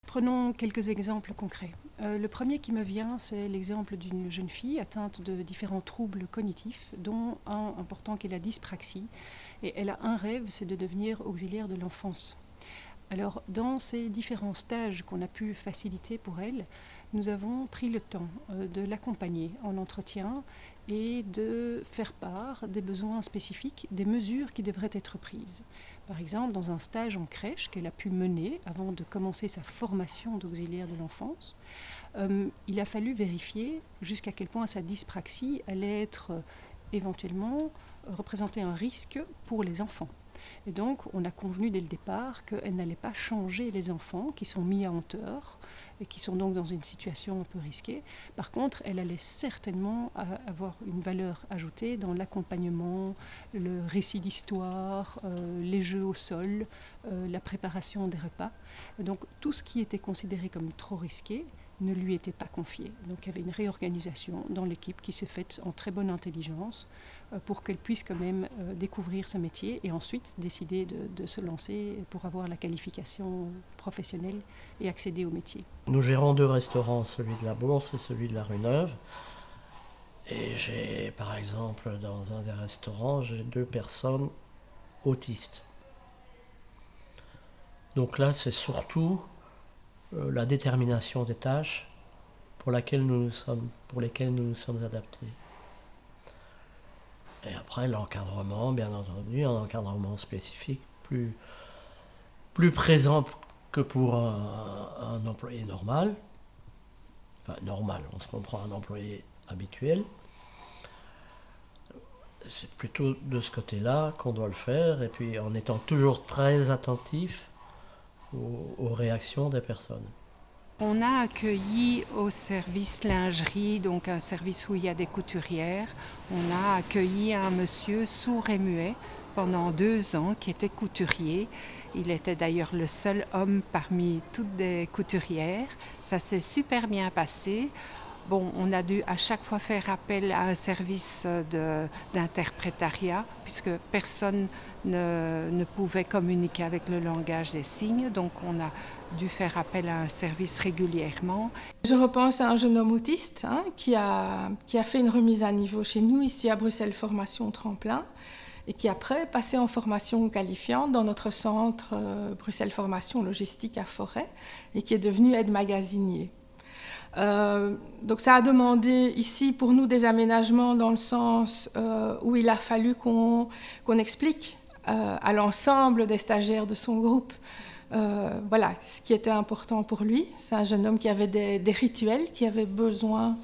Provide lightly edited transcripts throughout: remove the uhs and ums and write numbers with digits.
Prenons quelques exemples concrets. Le premier qui me vient, c'est l'exemple d'une jeune fille atteinte de différents troubles cognitifs, dont un important qui est la dyspraxie. Et elle a un rêve, c'est de devenir auxiliaire de l'enfance. Alors, dans ces différents stages qu'on a pu faciliter pour elle, nous avons pris le temps de l'accompagner en entretien et de faire part des besoins spécifiques, des mesures qui devraient être prises. Par exemple, dans un stage en crèche qu'elle a pu mener avant de commencer sa formation d'auxiliaire de l'enfance, il a fallu vérifier jusqu'à quel point sa dyspraxie allait être éventuellement représenter un risque pour les enfants. Et donc, on a convenu dès le départ qu'elle n'allait pas changer les enfants qui sont mis à hauteur et qui sont donc dans une situation un peu risquée. Par contre, elle allait certainement avoir une valeur ajoutée dans l'accompagnement, le récit d'histoire, les jeux au sol, la préparation des repas. Et donc, tout ce qui était considéré comme trop risqué ne lui était pas confié. Donc, il y avait une réorganisation dans l'équipe qui s'est faite en très bonne intelligence pour qu'elle puisse quand même découvrir ce métier et ensuite décider de se lancer pour avoir la qualification professionnelle et accéder au métier. Nous gérons 2 restaurants, celui de la Bourse et celui de la Rue Neuve. Et j'ai, par exemple, dans un des restaurants, j'ai 2 personnes autistes. Donc là, c'est surtout la détermination des tâches pour lesquelles nous nous sommes adaptés. Et après, l'encadrement, bien entendu, un encadrement spécifique, plus présent que pour un employé normal. Enfin, normal, on se comprend, un employé habituel. C'est plutôt de ce côté-là qu'on doit le faire, et puis en étant toujours très attentif aux réactions des personnes. On a accueilli au service lingerie, donc un service où il y a des couturières, on a accueilli un monsieur sourd et muet pendant 2 ans qui était couturier. Il était d'ailleurs le seul homme parmi toutes les couturières. Ça s'est super bien passé. Bon, on a dû à chaque fois faire appel à un service d'interprétariat puisque personne ne pouvait communiquer avec le langage des signes. Donc on a dû faire appel à un service régulièrement. Je repense à un jeune homme autiste qui a fait une remise à niveau chez nous, ici à Bruxelles Formation Tremplin, et qui après passé en formation qualifiante dans notre centre Bruxelles Formation Logistique à Forêt, et qui est devenu aide-magasinier. Donc ça a demandé ici pour nous des aménagements dans le sens où il a fallu qu'on explique à l'ensemble des stagiaires de son groupe voilà, ce qui était important pour lui. C'est un jeune homme qui avait des rituels, qui avait besoin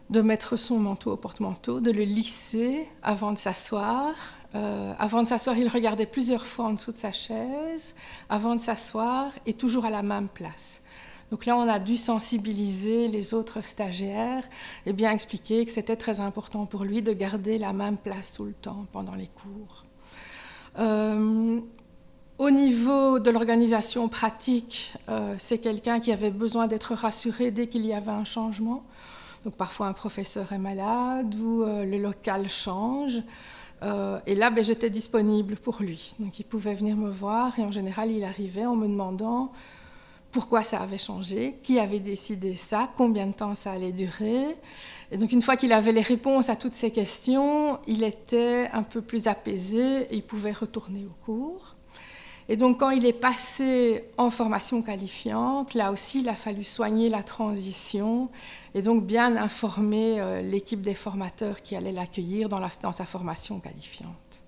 de mettre son manteau au porte-manteau, de le lisser avant de s'asseoir. Avant de s'asseoir, il regardait plusieurs fois en dessous de sa chaise, avant de s'asseoir et toujours à la même place. Donc là, on a dû sensibiliser les autres stagiaires et bien expliquer que c'était très important pour lui de garder la même place tout le temps pendant les cours. Au niveau de l'organisation pratique, c'est quelqu'un qui avait besoin d'être rassuré dès qu'il y avait un changement. Donc parfois un professeur est malade ou le local change. Et là, j'étais disponible pour lui. Donc il pouvait venir me voir et en général, il arrivait en me demandant pourquoi ça avait changé, qui avait décidé ça, combien de temps ça allait durer. Et donc une fois qu'il avait les réponses à toutes ces questions, il était un peu plus apaisé et il pouvait retourner au cours. Et donc quand il est passé en formation qualifiante, là aussi il a fallu soigner la transition et donc bien informer l'équipe des formateurs qui allait l'accueillir dans sa formation qualifiante.